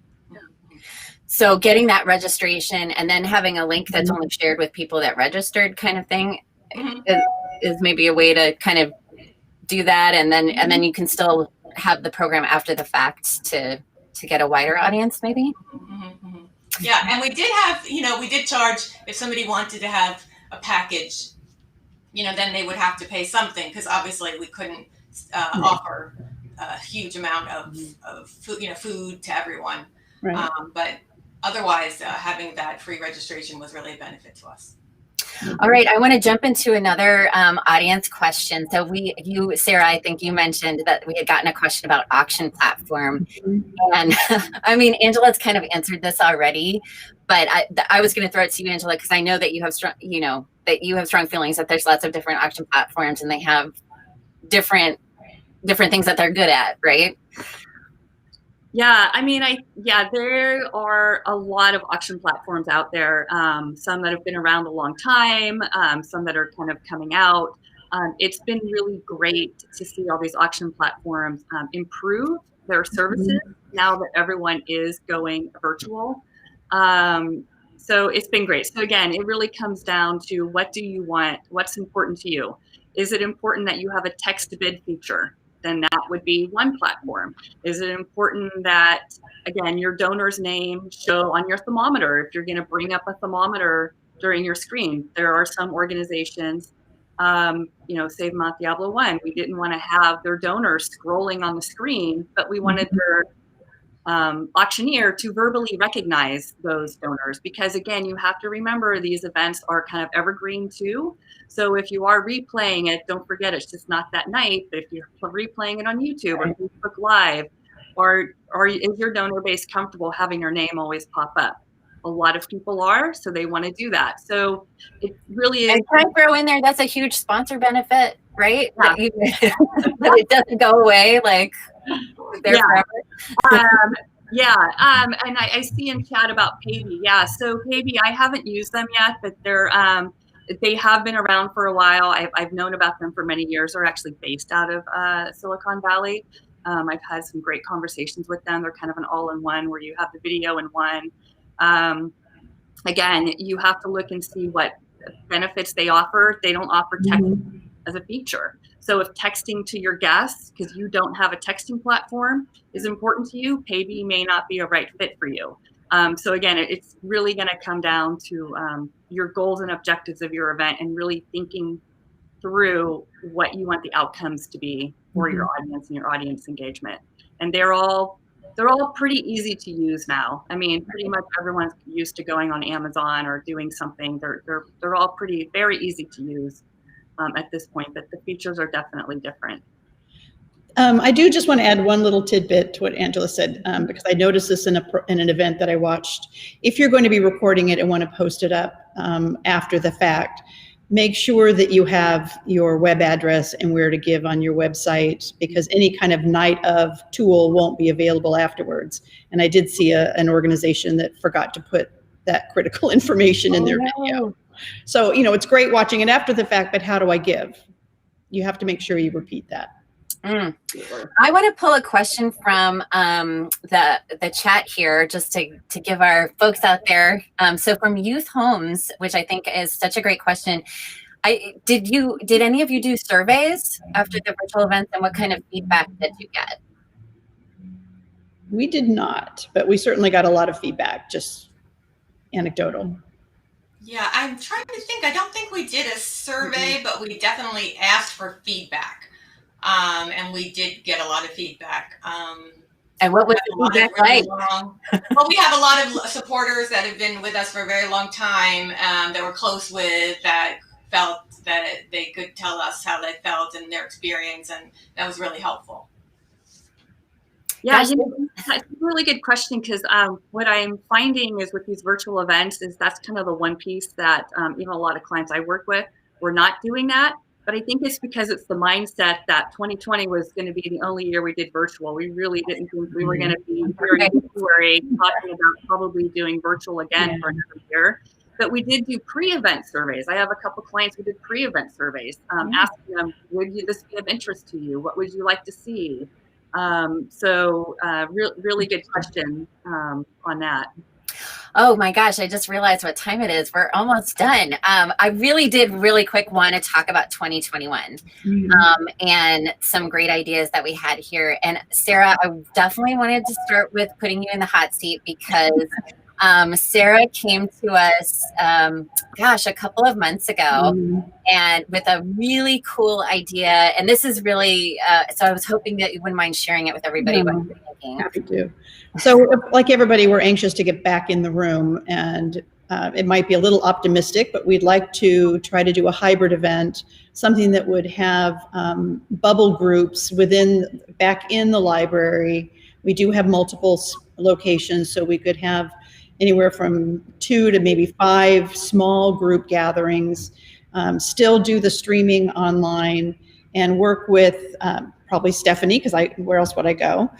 So getting that registration and then having a link that's only shared with people that registered, kind of thing, is maybe a way to kind of do that. And then you can still have the program after the fact to get a wider audience, maybe. Yeah, and we did have, we did charge if somebody wanted to have a package, then they would have to pay something, because obviously we couldn't offer a huge amount of food, food to everyone. Right. But otherwise, having that free registration was really a benefit to us. All right, I want to jump into another audience question. So Sarah, I think you mentioned that we had gotten a question about auction platform. And I mean, Angela's kind of answered this already, but I was going to throw it to you, Angela, because I know that you have strong feelings that there's lots of different auction platforms and they have different things that they're good at, right? Yeah, I mean, there are a lot of auction platforms out there, some that have been around a long time, some that are kind of coming out. It's been really great to see all these auction platforms improve their services now that everyone is going virtual. So it's been great. So again, it really comes down to, what do you want? What's important to you? Is it important that you have a text to bid feature? Then that would be one platform. Is it important that, again, your donor's name show on your thermometer? If you're going to bring up a thermometer during your screen, there are some organizations, Save Mount Diablo 1, we didn't want to have their donors scrolling on the screen, but we wanted their auctioneer to verbally recognize those donors, because again, you have to remember these events are kind of evergreen too. So if you are replaying it, don't forget it's just not that night, but if you're replaying it on YouTube or Facebook Live, is your donor base comfortable having your name always pop up? A lot of people are, so they want to do that. So it really is. And can I throw in there, that's a huge sponsor benefit, right? Yeah. That it doesn't go away, like there forever. And I see in chat about Paybe. Yeah, so Paybe, I haven't used them yet, but they have been around for a while. I've known about them for many years. They're actually based out of Silicon Valley. I've had some great conversations with them. They're kind of an all-in-one where you have the video in one. Again, you have to look and see what benefits they offer. They don't offer texting as a feature. So if texting to your guests, because you don't have a texting platform, is important to you, Paybe may not be a right fit for you. So again, it's really going to come down to your goals and objectives of your event and really thinking through what you want the outcomes to be for your audience and your audience engagement. And they're all pretty easy to use now. I mean, pretty much everyone's used to going on Amazon or doing something. They're all very easy to use at this point, but the features are definitely different. I do just want to add one little tidbit to what Angela said, because I noticed this in an event that I watched. If you're going to be recording it and want to post it up after the fact, make sure that you have your web address and where to give on your website, because any kind of night of tool won't be available afterwards. And I did see an organization that forgot to put that critical information in their video. So, it's great watching it after the fact, but how do I give? You have to make sure you repeat that. I want to pull a question from the chat here, just to give our folks out there. So from Youth Homes, which I think is such a great question. Did any of you do surveys after the virtual events, and what kind of feedback did you get? We did not, but we certainly got a lot of feedback, just anecdotal. Yeah, I'm trying to think. I don't think we did a survey, but we definitely asked for feedback. And we did get a lot of feedback. And what was the feedback like? Well, we have a lot of supporters that have been with us for a very long time, that we're close with, that felt that they could tell us how they felt and their experience, and that was really helpful. Yeah, that's a really good question, because what I'm finding is with these virtual events is that's kind of the one piece that even a lot of clients I work with, we're not doing that. But I think it's because it's the mindset that 2020 was going to be the only year we did virtual. We really didn't think we were going to be here in February talking about probably doing virtual again for another year. But we did do pre-event surveys. I have a couple clients who did pre-event surveys, asking them, would this be of interest to you? What would you like to see? Really good question on that. Oh my gosh, I just realized what time it is. We're almost done. I really did really quick want to talk about 2021 and some great ideas that we had here. And Sarah, I definitely wanted to start with putting you in the hot seat, because Sarah came to us, a couple of months ago, and with a really cool idea. And this is really, so I was hoping that you wouldn't mind sharing it with everybody. What you're thinking. Happy to. So like everybody, we're anxious to get back in the room, and it might be a little optimistic, but we'd like to try to do a hybrid event, something that would have bubble groups back in the library. We do have multiple locations, so we could have anywhere from 2 to maybe 5 small group gatherings, still do the streaming online, and work with probably Stephanie, because where else would I go?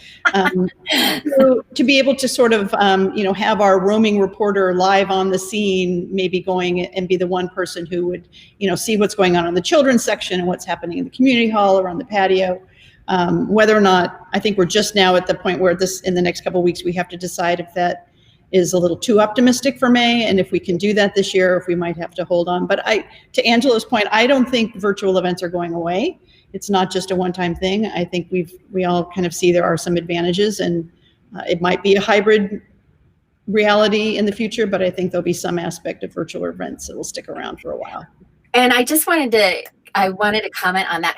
So to be able to sort of, have our roaming reporter live on the scene, maybe going and be the one person who would, see what's going on in the children's section and what's happening in the community hall or on the patio. Whether or not, I think we're just now at the point where in the next couple of weeks, we have to decide if that is a little too optimistic for May, and if we can do that this year, if we might have to hold on. But to Angela's point, I don't think virtual events are going away. It's not just a one-time thing. I think we all kind of see there are some advantages, and it might be a hybrid reality in the future, but I think there'll be some aspect of virtual events that will stick around for a while. And I just wanted to comment on that,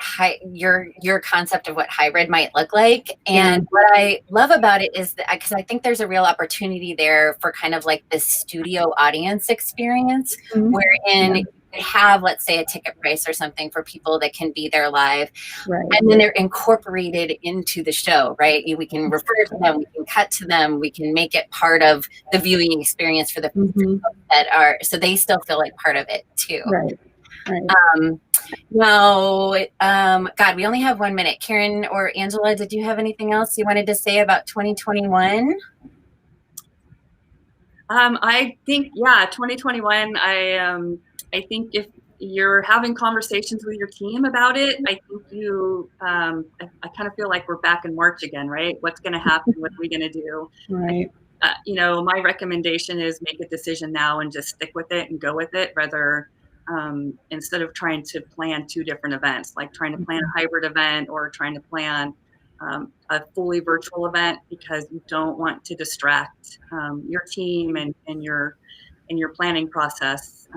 your concept of what hybrid might look like. And what I love about it is that, because I think there's a real opportunity there for kind of like this studio audience experience, wherein have, let's say, a ticket price or something for people that can be there live. Right. And then they're incorporated into the show, right? We can refer to them, we can cut to them, we can make it part of the viewing experience for the people that are, so they still feel like part of it too. Right. Right. God, we only have 1 minute. Karen or Angela, did you have anything else you wanted to say about 2021? I think, 2021, I think if you're having conversations with your team about it, I think you, I kind of feel like we're back in March again, right? What's going to happen? What are we going to do? Right. My recommendation is make a decision now and just stick with it and go with it, rather instead of trying to plan 2 different events, like trying to plan a hybrid event or trying to plan a fully virtual event, because you don't want to distract your team and your planning process,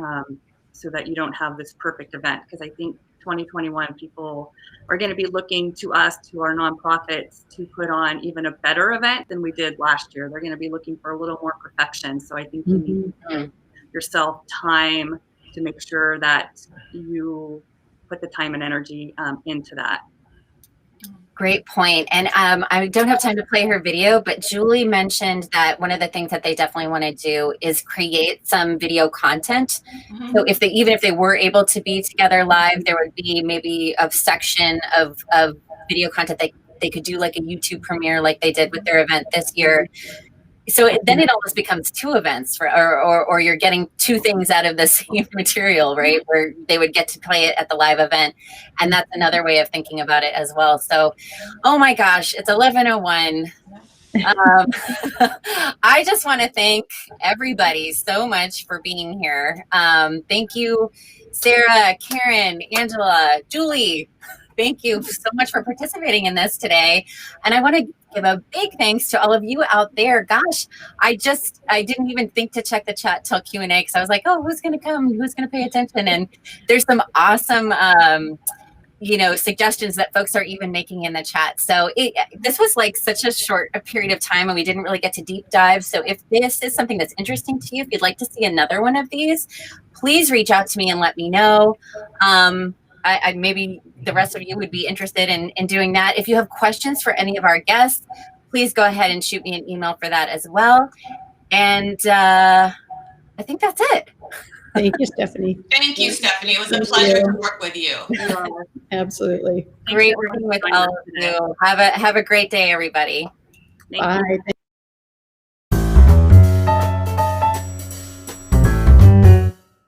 so that you don't have this perfect event. Because I think 2021 people are going to be looking to us, to our nonprofits, to put on even a better event than we did last year. They're going to be looking for a little more perfection. So I think you need to give yourself time to make sure that you put the time and energy into that. Great point. And I don't have time to play her video, but Julie mentioned that one of the things that they definitely want to do is create some video content. So even if they were able to be together live, there would be maybe a section of video content that they could do, like a YouTube premiere like they did with their event this year. So then it almost becomes 2 events or you're getting 2 things out of the same material, right? Where they would get to play it at the live event. And that's another way of thinking about it as well. So, oh my gosh, it's 11:01. I just want to thank everybody so much for being here. Thank you, Sarah, Karen, Angela, Julie. Thank you so much for participating in this today. And I want to give a big thanks to all of you out there. Gosh, I didn't even think to check the chat till Q&A, because I was like, oh, who's going to come? Who's going to pay attention? And there's some awesome suggestions that folks are even making in the chat. So this was like such a short period of time and we didn't really get to deep dive. So if this is something that's interesting to you, if you'd like to see another one of these, please reach out to me and let me know. I maybe the rest of you would be interested in doing that. If you have questions for any of our guests, please go ahead and shoot me an email for that as well. And I think that's it. Thank you, Stephanie. Thank you, Stephanie. It was a pleasure to work with you. Absolutely. Great working with all of you. Have a great day, everybody. Thank you. Bye.